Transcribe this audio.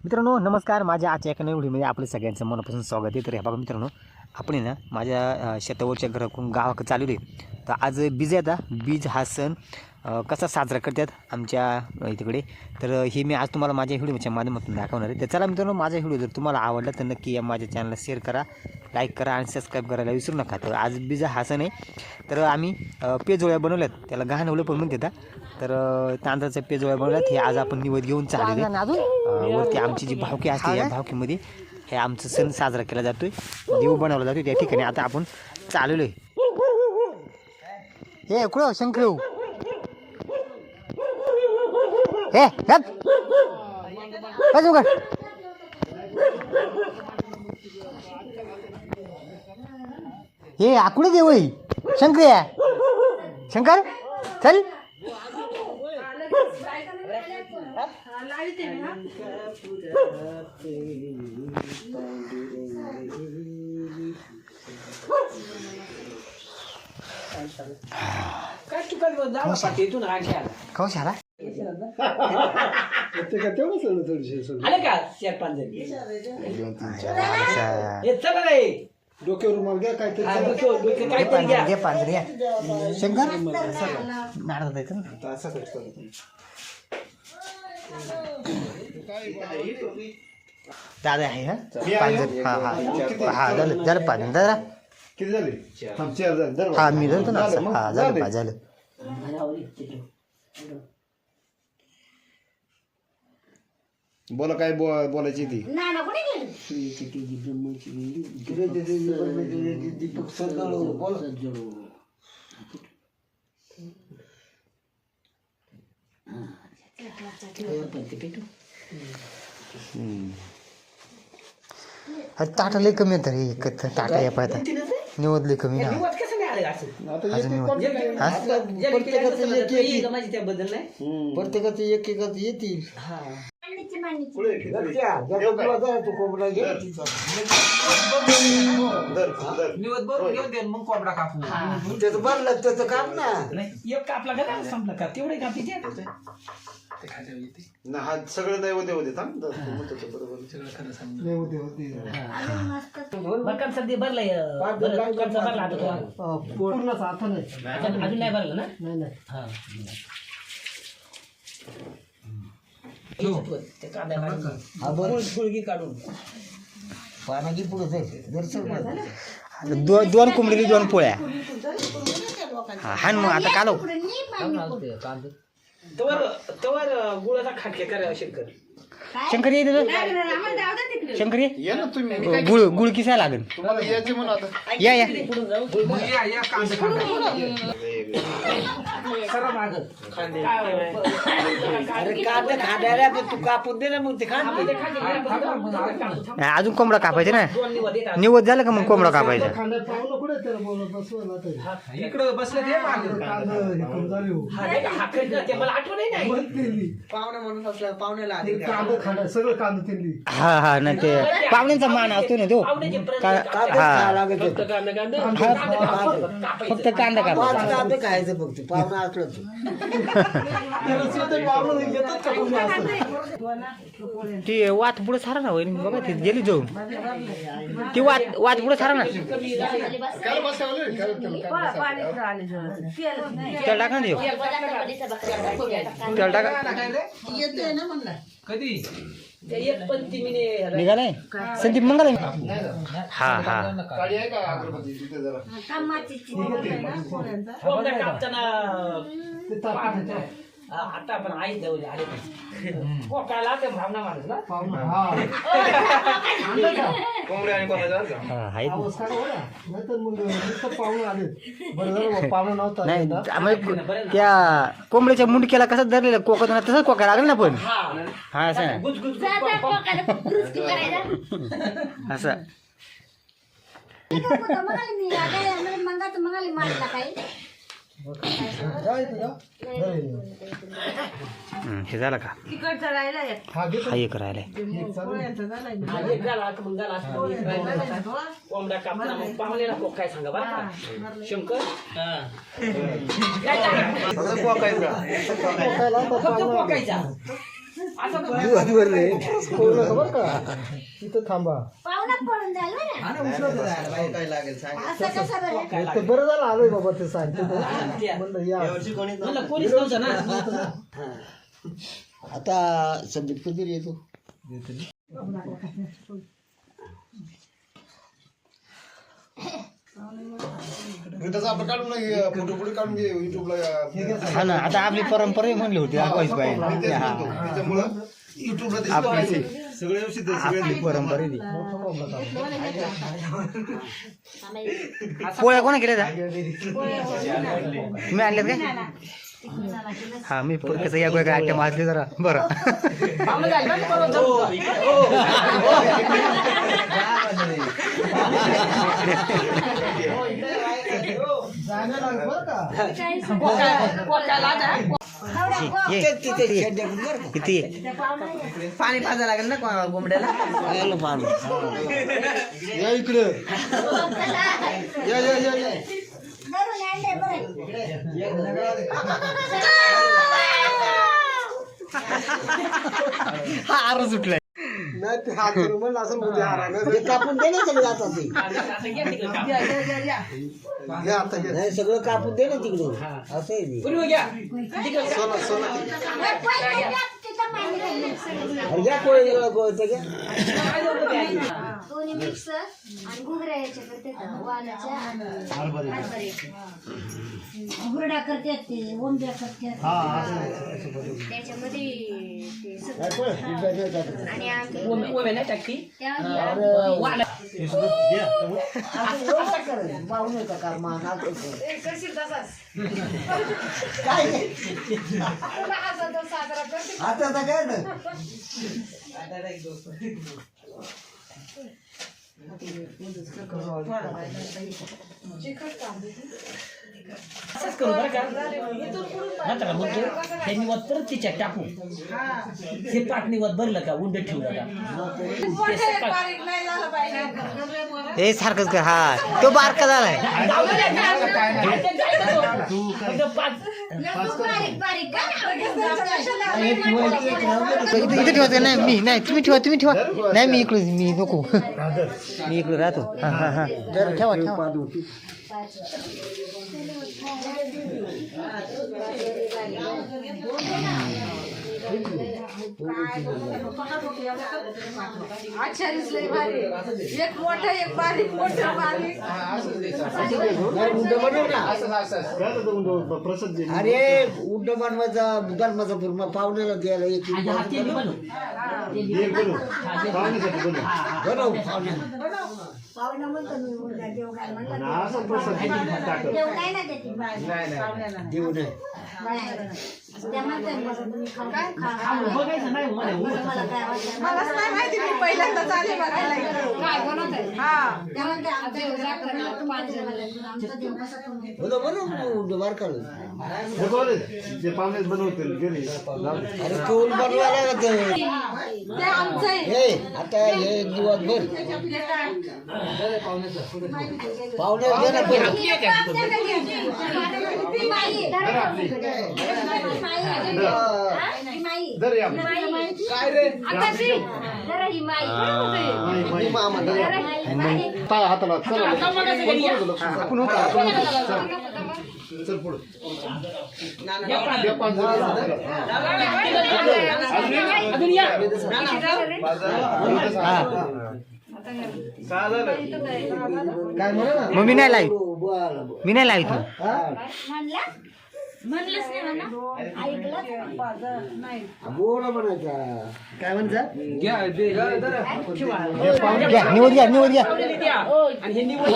मित्रांनो नमस्कार. माझ्या आजच्या एका नवीन व्हिडिओमध्ये आपलं सगळ्यांचं मनापासून स्वागत आहे. तर हे बघा मित्रांनो, आपण आहे ना माझ्या शेतावरच्या घराकडून गावाकडे चालू आहे. तर आज बीज आहे. आता बीज हा सण कसा साजरा करतात आमच्या तिकडे, तर हे मी आज तुम्हाला माझ्या व्हिडिओच्या माध्यमातून दाखवणार आहे. तर चला मित्रांनो, माझा व्हिडिओ जर तुम्हाला आवडला तर नक्की या माझ्या चॅनलला शेअर करा, लाईक करा आणि सबस्क्राईब करायला विसरू नका. तर आज बीज हा सण आहे. तर आम्ही पेजोळ्या बनवल्यात, त्याला गहाणवलं पण म्हणतात. तर तांदळाच्या पेजोळ्या बनवल्यात. हे आज आपण निवड घेऊन चालू वरती आमची जी भावकी असते, या भावकीमध्ये हे आमचं सण साजरा केला जातोय, देव बनवला जातोय त्या ठिकाणी. आता आपण चालवलोय. हे कुठं शंकर हे हे आकुडे देव शंकर शंकर चल. कौशाला डोक्यावर रुमाल घ्या काहीतरी शंकर नारळ द्यायचं ना. दादा आहे हा पांजर. हा हा हा झालं झालं पांजर दादा किती झाले. हा मी धरतो ना. हा झालं झालं. बोला काय बोलायची ती. ताटा लय कमी येतात रे. टाटा या पाहता निवड लय कमी ना. प्रत्येकाचं एकेकाच येतील. त्याचं भरलं त्याचं काम ना. हा सगळं दैवते होते दोन कोंबडी दोन पोळ्या. हा मग आता कालो गुळाचा खाटके करा शंकर. शंकर ये शंकर ये गुळ गुळ किसा लागेल. या या तू कापून दे ना मग ते अजून कोंबडा कापायचा ना. निवड झालं का मग कोंबडा कापायचा. इकडं बसले मला आठवण नाही. पाहुणे म्हणून असलं पाहुण्याला हा हा ना ते पाहुण्यांचा मान असतो ना तो. फक्त कांदा कापायचा. खायचं फक्त पाहुणा असलं ती वात पुढे सारा ना होईल बघा. ती गेली जाऊन ती वात पुढे सारा ना. त्याला टाका देऊ. त्याला टाका. कधी निघालाय संदीप मंगल. हा हा आता पण आई जवळ आले काला ते भावना माणूस ना नाही त्या कोंबड्याच्या मुंडक्याला कसं धरलेलं कोकण तसंच कोका लागेल ना. पण हा असं असं हे झालं का. हा एक राहिलाय. कोंबडा कापला मग पाहुण्याला काय सांगा बा शंकर. असं बरं का तिथं थांबा पाहुणा पळून जाईल बरं. असं कसं बरं? ते बरं झालं आलोय बाबा ते सांगतो म्हणलं या म्हणलं कोणीच नव्हतं ना. आता संदीप कधी येतो आपण काढून फोटो पुढे काढून घे युट्यूबला हा ना आता आपली परंपरा म्हणली होती दाखवायची पाहिजे त्याच्यामुळं युट्यूबला आपली सगळे व्यवस्थित आपली परंपरा ती पोळ्या कोणा केल्या तुम्ही आणल्यात काय हा मी कसं या गोळ्या आट्या मारले जरा बरं पाहुणं जाईल बरं, परत जाऊ. पोकायला जा. किती पाणी पाजायला लागेल ना कोंबड्याला. या इकडे या या या या धरून आणले बरं. हा आर सुटलाय नाही ते हात करून म्हणलं असं म्हणजे हारानं. ते कापून दे ना सगळं आता ते घ्या आता घ्या. नाही सगळं कापून दे ना तिकडे असं आहे ते. पुढे घ्या. सोना सोना तिथं पाणी राहिलं सगळं. अरे घ्या कोळी कोळी घ्या दोन्ही मिक्स आणि घुगऱ्या याच्या करते वालाच्या हरभऱ्याच्या. हुरडा करतात ते ओंब्या करतात त्याच्यामध्ये ते सगळं. आणि आम्ही ओव्या नाही टाकती. त्या वाला. पाहुण्याचा का मान करशील तसाच. आता काय ना असंच करू बरं का. नंतर म्हणतो त्यांनी वत परत तिच्या टाकू. हे पाटणी वत भरलं का उंड ठेवलं का. हे सारखंच कर हा तो बारका झालाय बारीक बारीक इथे ठेवा नाही मी नाही तुम्ही ठेवा नाही मी इकडे मी नको मी इकडे राहतो हा हा हा जरा ठेवा ठेवा आचार्यच लय भारी. एक मोठं एक बारीक मोठं बारीक. अरे उड्ड बनवायचा धर्माचा पूर्ण पाहुण्याला द्यायला एक आणि हा तेली बनव. बनव पाहुण्याला पाहुणा म्हणतो मी मुलगा देव काय म्हणलं देव काय ना त्याची देऊ नये त्या म्हणतात मला तुम्ही खा बघायचं नाही मला. मला काय वाटलं मलाच नाही माहिती मी पहिल्यांदाच आले बघायला इकडं. हा त्या म्हणतात आमच्या देव जागरण तू माझ्या आमचा देव कसा तुम्ही बनव बार काढ अरे कोण बनवायला लागत ते आमचं आहे. हे आता हे एक दिवस भर पाहुण्याला दे ना पण. काय रे पाय हाताला चल आपण चल पुढे अजून या. काय म्हणा मग मी नाही लावित म्हणलंच नाही म्हणा ऐकलं बोला म्हणायचा काय म्हणता निवड घ्या आणि हे निवड